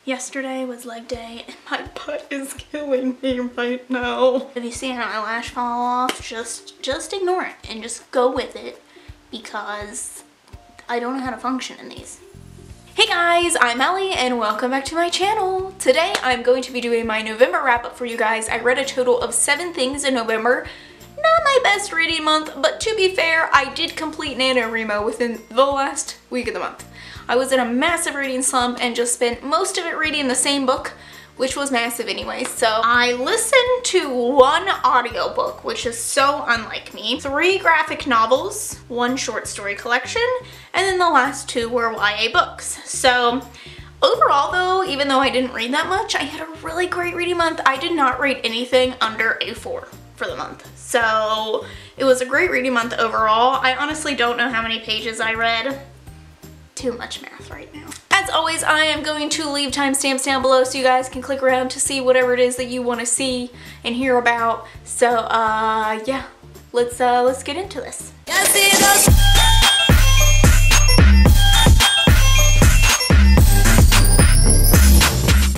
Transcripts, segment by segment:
Yesterday was leg day and my butt is killing me right now. If you see an eyelash fall off, just ignore it and just go with it because I don't know how to function in these. Hey guys, I'm Ellie and welcome back to my channel. Today I'm going to be doing my November wrap up for you guys. I read a total of 7 things in November. Not my best reading month, but to be fair, I did complete NaNoWriMo within the last week of the month. I was in a massive reading slump and just spent most of it reading the same book, which was massive anyway. So I listened to 1 audiobook, which is so unlike me, 3 graphic novels, 1 short story collection, and then the last 2 were YA books. So overall though, even though I didn't read that much, I had a really great reading month. I did not rate anything under a 4 for the month. So it was a great reading month overall. I honestly don't know how many pages I read. Too much math right now. As always, I am going to leave timestamps down below so you guys can click around to see whatever it is that you want to see and hear about. So yeah, let's get into this.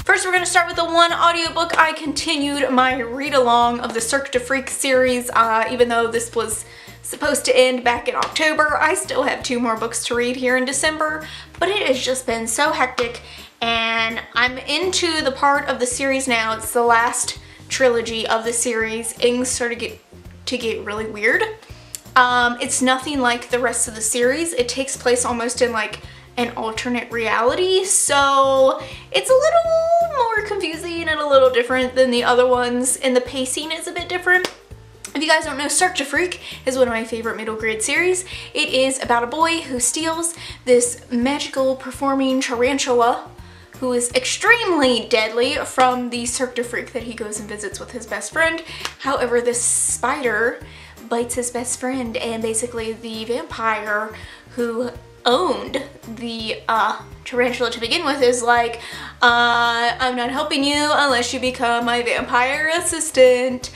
First, we're going to start with the 1 audiobook. I continued my read-along of the Cirque du Freak series, even though this was supposed to end back in October. I still have 2 more books to read here in December, but it has just been so hectic, and I'm into the part of the series now. It's the last trilogy of the series. Things started to get really weird. It's nothing like the rest of the series. It takes place almost in like an alternate reality, so it's a little more confusing and a little different than the other ones, and the pacing is a bit different. If you guys don't know, Cirque du Freak is one of my favorite middle grade series. It is about a boy who steals this magical performing tarantula who is extremely deadly from the Cirque du Freak that he goes and visits with his best friend. However, this spider bites his best friend, and basically the vampire who owned the tarantula to begin with is like, I'm not helping you unless you become my vampire assistant.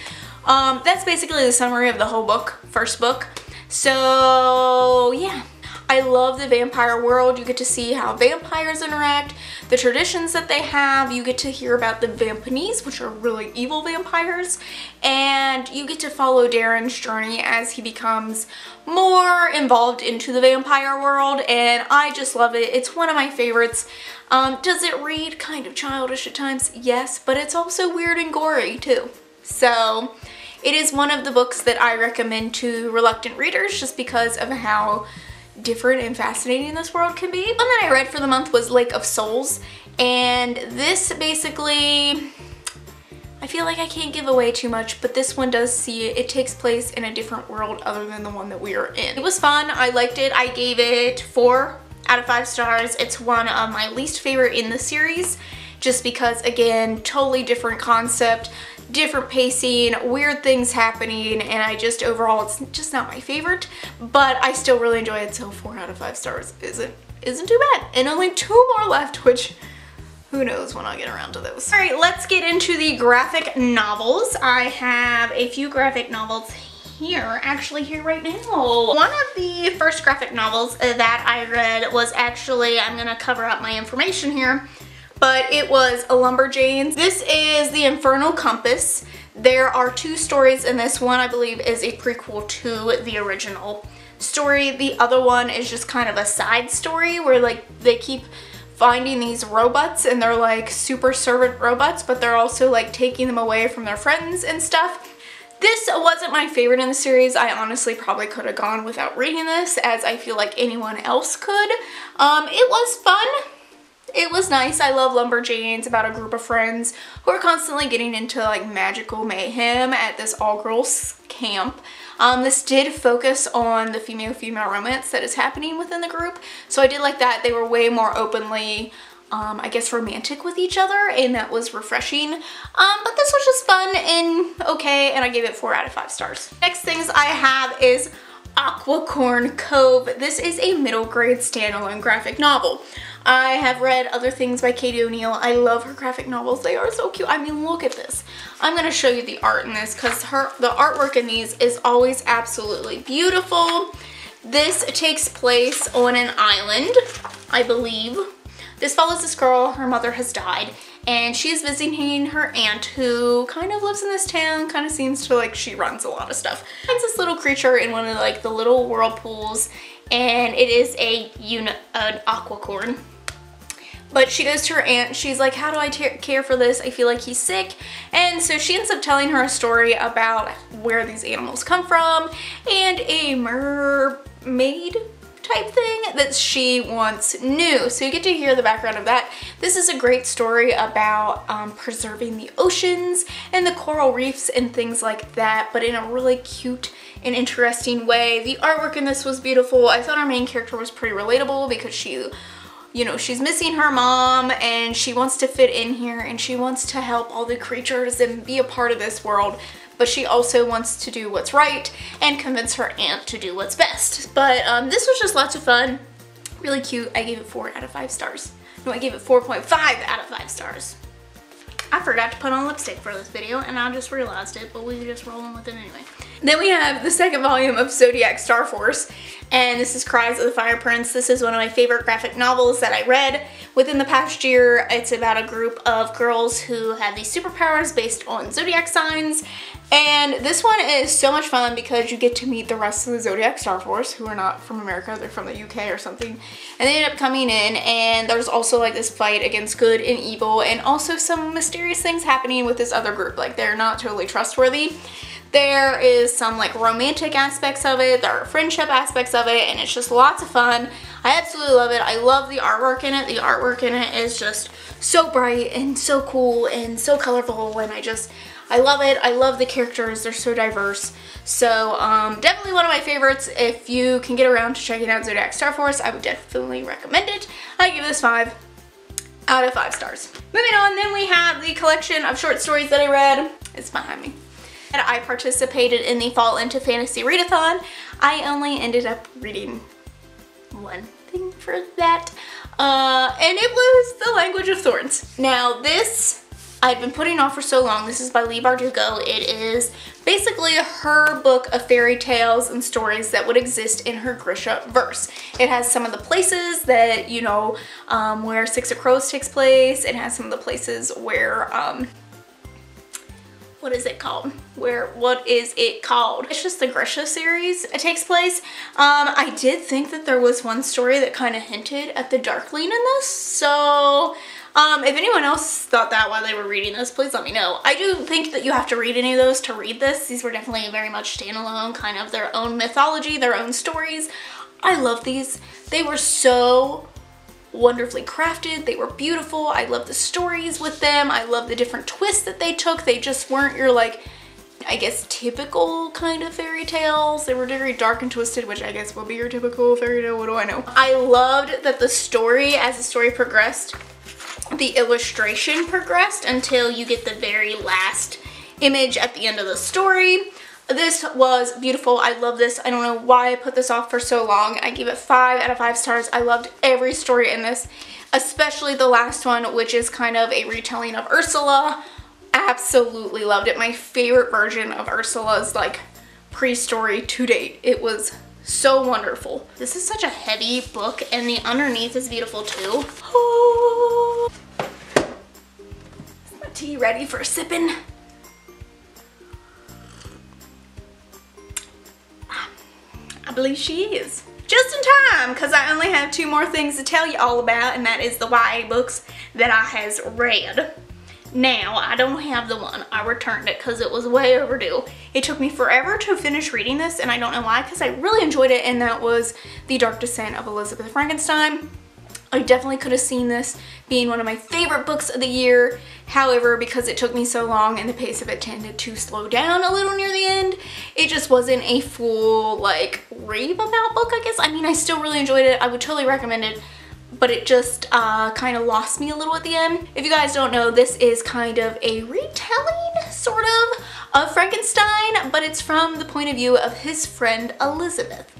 That's basically the summary of the whole book, first book. So yeah, I love the vampire world. You get to see how vampires interact, the traditions that they have. You get to hear about the Vampanies, which are really evil vampires, and you get to follow Darren's journey as he becomes more involved into the vampire world, and I just love it. It's one of my favorites. Does it read kind of childish at times? Yes, but it's also weird and gory too. So it is one of the books that I recommend to reluctant readers just because of how different and fascinating this world can be. One that I read for the month was Lake of Souls, and this basically, I feel like I can't give away too much, but this one does see it takes place in a different world other than the one that we are in. It was fun. I liked it. I gave it 4 out of 5 stars. It's one of my least favorite in the series just because, again, totally different concept, different pacing, weird things happening, and I just overall it's just not my favorite, but I still really enjoy it, so 4 out of 5 stars isn't too bad. And only 2 more left, which who knows when I'll get around to those. All right, let's get into the graphic novels. I have a few graphic novels here, actually here right now. One of the first graphic novels that I read was actually, I'm gonna cover up my information here, but it was Lumberjanes. This is the Infernal Compass. There are 2 stories in this. One, I believe, is a prequel to the original story. The other one is just kind of a side story where like they keep finding these robots, and they're like super servant robots, but they're also like taking them away from their friends and stuff. This wasn't my favorite in the series. I honestly probably could have gone without reading this, as I feel like anyone else could. It was fun. It was nice. I love Lumberjanes, about a group of friends who are constantly getting into like magical mayhem at this all-girls camp. This did focus on the female-female romance that is happening within the group, so I did like that. They were way more openly, I guess, romantic with each other, and that was refreshing. But this was just fun and okay, and I gave it 4 out of 5 stars. Next things I have is Aquicorn Cove. This is a middle grade standalone graphic novel. I have read other things by Katie O'Neill. I love her graphic novels. They are so cute. I mean, look at this. I'm going to show you the art in this because the artwork in these is always absolutely beautiful. This takes place on an island, I believe. This follows this girl, her mother has died, and she is visiting her aunt who kind of lives in this town, kind of seems to like she runs a lot of stuff. Finds this little creature in one of like the little whirlpools, and it is an Aquicorn. But she goes to her aunt, she's like, how do I care for this? I feel like he's sick. And so she ends up telling her a story about where these animals come from and a mermaid type thing that she once knew. So you get to hear the background of that. This is a great story about preserving the oceans and the coral reefs and things like that, but in a really cute and interesting way. The artwork in this was beautiful. I thought our main character was pretty relatable because she, you know, she's missing her mom and she wants to fit in here and she wants to help all the creatures and be a part of this world, but she also wants to do what's right and convince her aunt to do what's best. But this was just lots of fun, really cute. I gave it 4 out of 5 stars. No, I gave it 4.5 out of 5 stars. I forgot to put on lipstick for this video and I just realized it, but we just rolling with it anyway. Then we have the second volume of Zodiac Starforce, and this is Cries of the Fire Prince. This is one of my favorite graphic novels that I read within the past year. It's about a group of girls who have these superpowers based on zodiac signs, and this one is so much fun because you get to meet the rest of the Zodiac Starforce, who are not from America, they're from the UK or something, and they end up coming in, and there's also like this fight against good and evil, and also some mysterious things happening with this other group, like they're not totally trustworthy. There is some like romantic aspects of it, there are friendship aspects of it, and it's just lots of fun. I absolutely love it. I love the artwork in it. The artwork in it is just so bright and so cool and so colorful, and I love it. I love the characters. They're so diverse. So definitely one of my favorites. If you can get around to checking out Zodiac Starforce, I would definitely recommend it. I give this 5 out of 5 stars. Moving on, then we have the collection of short stories that I read. It's behind me. And I participated in the Fall Into Fantasy Readathon. I only ended up reading one thing for that, and it was The Language of Thorns. Now this I've been putting off for so long. This is by Leigh Bardugo. It is basically her book of fairy tales and stories that would exist in her Grisha verse. It has some of the places that, you know, where Six of Crows takes place. It has some of the places where what is it called? What is it called? It's just the Grisha series. It takes place. I did think that there was one story that kind of hinted at the Darkling in this, so if anyone else thought that while they were reading this, please let me know. I do think that you have to read any of those to read this. These were definitely very much standalone, kind of their own mythology, their own stories. I love these. They were so wonderfully crafted. They were beautiful. I love the stories with them. I love the different twists that they took. They just weren't your, like, I guess typical kind of fairy tales. They were very dark and twisted, which I guess will be your typical fairy tale. What do I know? I loved that the story, as the story progressed, the illustration progressed until you get the very last image at the end of the story. This was beautiful. I love this. I don't know why I put this off for so long. I give it 5 out of 5 stars. I loved every story in this, especially the last one, which is kind of a retelling of Ursula. Absolutely loved it. My favorite version of Ursula's like pre-story to date. It was so wonderful. This is such a heavy book, and the underneath is beautiful too. Oh. Is my tea ready for sipping? I believe she is. Just in time, because I only have 2 more things to tell you all about, and that is the YA books that I has read. Now, I don't have the one. I returned it because it was way overdue. It took me forever to finish reading this, and I don't know why, because I really enjoyed it, and that was The Dark Descent of Elizabeth Frankenstein. I definitely could have seen this being one of my favorite books of the year. However, because it took me so long and the pace of it tended to slow down a little near the end, it just wasn't a full, like, rave about book, I guess. I mean, I still really enjoyed it. I would totally recommend it, but it just kind of lost me a little at the end. If you guys don't know, this is kind of a retelling, sort of Frankenstein, but it's from the point of view of his friend Elizabeth.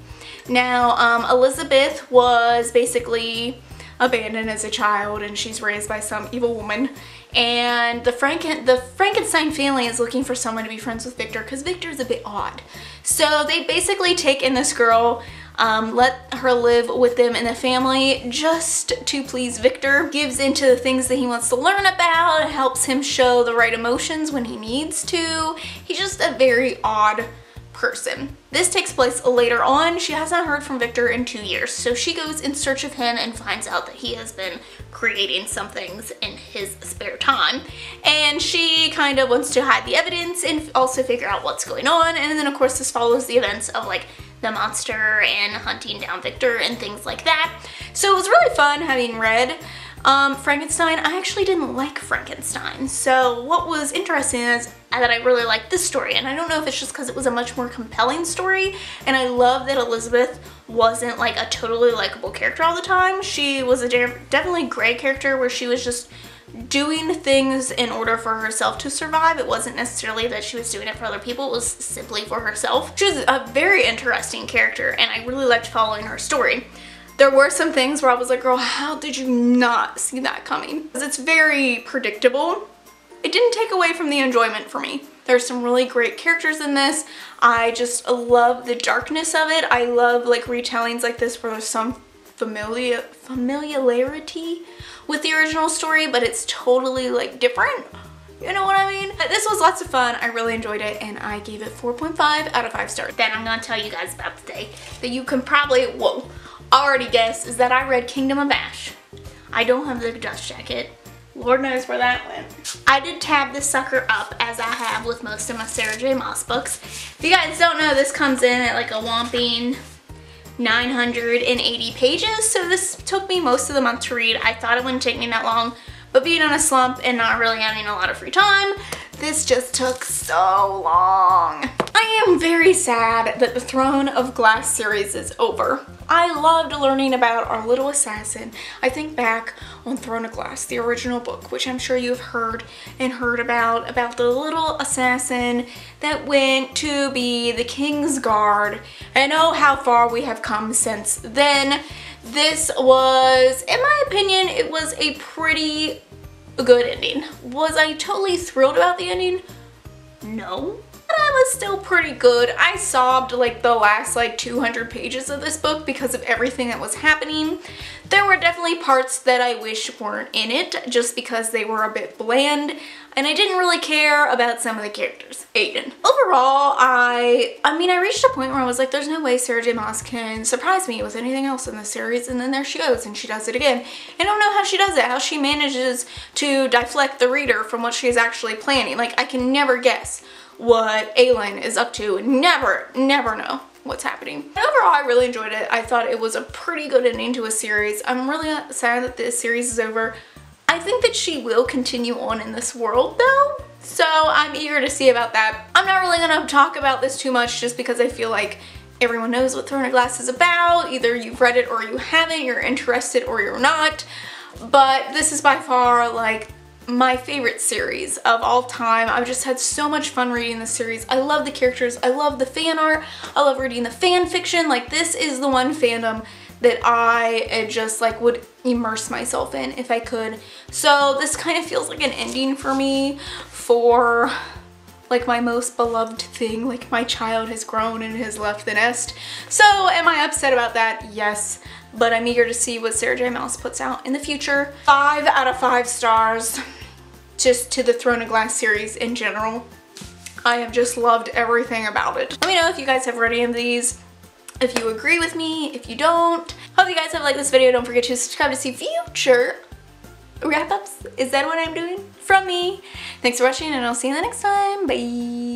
Now, Elizabeth was basically abandoned as a child, and she's raised by some evil woman, and the Frankenstein family is looking for someone to be friends with Victor because Victor's a bit odd. So they basically take in this girl let her live with them in the family just to please Victor. Gives into the things that he wants to learn about, helps him show the right emotions when he needs to. He's just a very odd person. This takes place later on. She has not heard from Victor in 2 years, so she goes in search of him and finds out that he has been creating some things in his spare time, and she kind of wants to hide the evidence and also figure out what's going on. And then of course this follows the events of like the monster and hunting down Victor and things like that. So it was really fun having read Frankenstein. I actually didn't like Frankenstein, so what was interesting is that I really liked this story, and I don't know if it's just because it was a much more compelling story, and I love that Elizabeth wasn't like a totally likable character all the time. She was a definitely great character where she was just doing things in order for herself to survive. It wasn't necessarily that she was doing it for other people, it was simply for herself. She was a very interesting character, and I really liked following her story. There were some things where I was like, girl, how did you not see that coming? Because it's very predictable. It didn't take away from the enjoyment for me. There's some really great characters in this. I just love the darkness of it. I love like retellings like this where there's some familiarity with the original story, but it's totally like different. You know what I mean? But this was lots of fun. I really enjoyed it, and I gave it 4.5 out of 5 stars. Then I'm gonna tell you guys about today that you can probably, already guess, is that I read Kingdom of Ash. I don't have the dust jacket. Lord knows where that went. I did tab this sucker up as I have with most of my Sarah J Maas books. If you guys don't know, this comes in at like a whopping 980 pages, so this took me most of the month to read. I thought it wouldn't take me that long, but being on a slump and not really having a lot of free time, this just took so long. I am very sad that the Throne of Glass series is over. I loved learning about our little assassin. I think back on Throne of Glass, the original book, which I'm sure you've heard about the little assassin that went to be the King's Guard. And oh, how far we have come since then. This was, in my opinion, it was a pretty good ending. Was I totally thrilled about the ending? No. But I was still pretty good. I sobbed like the last like 200 pages of this book because of everything that was happening. There were definitely parts that I wish weren't in it just because they were a bit bland, and I didn't really care about some of the characters. Aiden. Overall, I reached a point where I was like, there's no way Sarah J Maas can surprise me with anything else in this series, and then there she goes and she does it again. I don't know how she does it, how she manages to deflect the reader from what she's actually planning. Like, I can never guess what Aelin is up to, and never know what's happening. But overall, I really enjoyed it. I thought it was a pretty good ending to a series. I'm really sad that this series is over. I think that she will continue on in this world though, so I'm eager to see about that. I'm not really gonna talk about this too much just because I feel like everyone knows what Throne of Glass is about. Either you've read it or you haven't, you're interested or you're not. But this is by far like my favorite series of all time. I've just had so much fun reading this series. I love the characters, I love the fan art, I love reading the fan fiction. Like, this is the one fandom that I just like would immerse myself in if I could. So this kind of feels like an ending for me for like my most beloved thing. Like, my child has grown and has left the nest. So am I upset about that? Yes. But I'm eager to see what Sarah J Maas puts out in the future. 5 out of 5 stars just to the Throne of Glass series in general. I have just loved everything about it. Let me know if you guys have read any of these, if you agree with me, if you don't. Hope you guys have liked this video. Don't forget to subscribe to see future wrap-ups. Is that what I'm doing? From me. Thanks for watching, and I'll see you in the next time. Bye.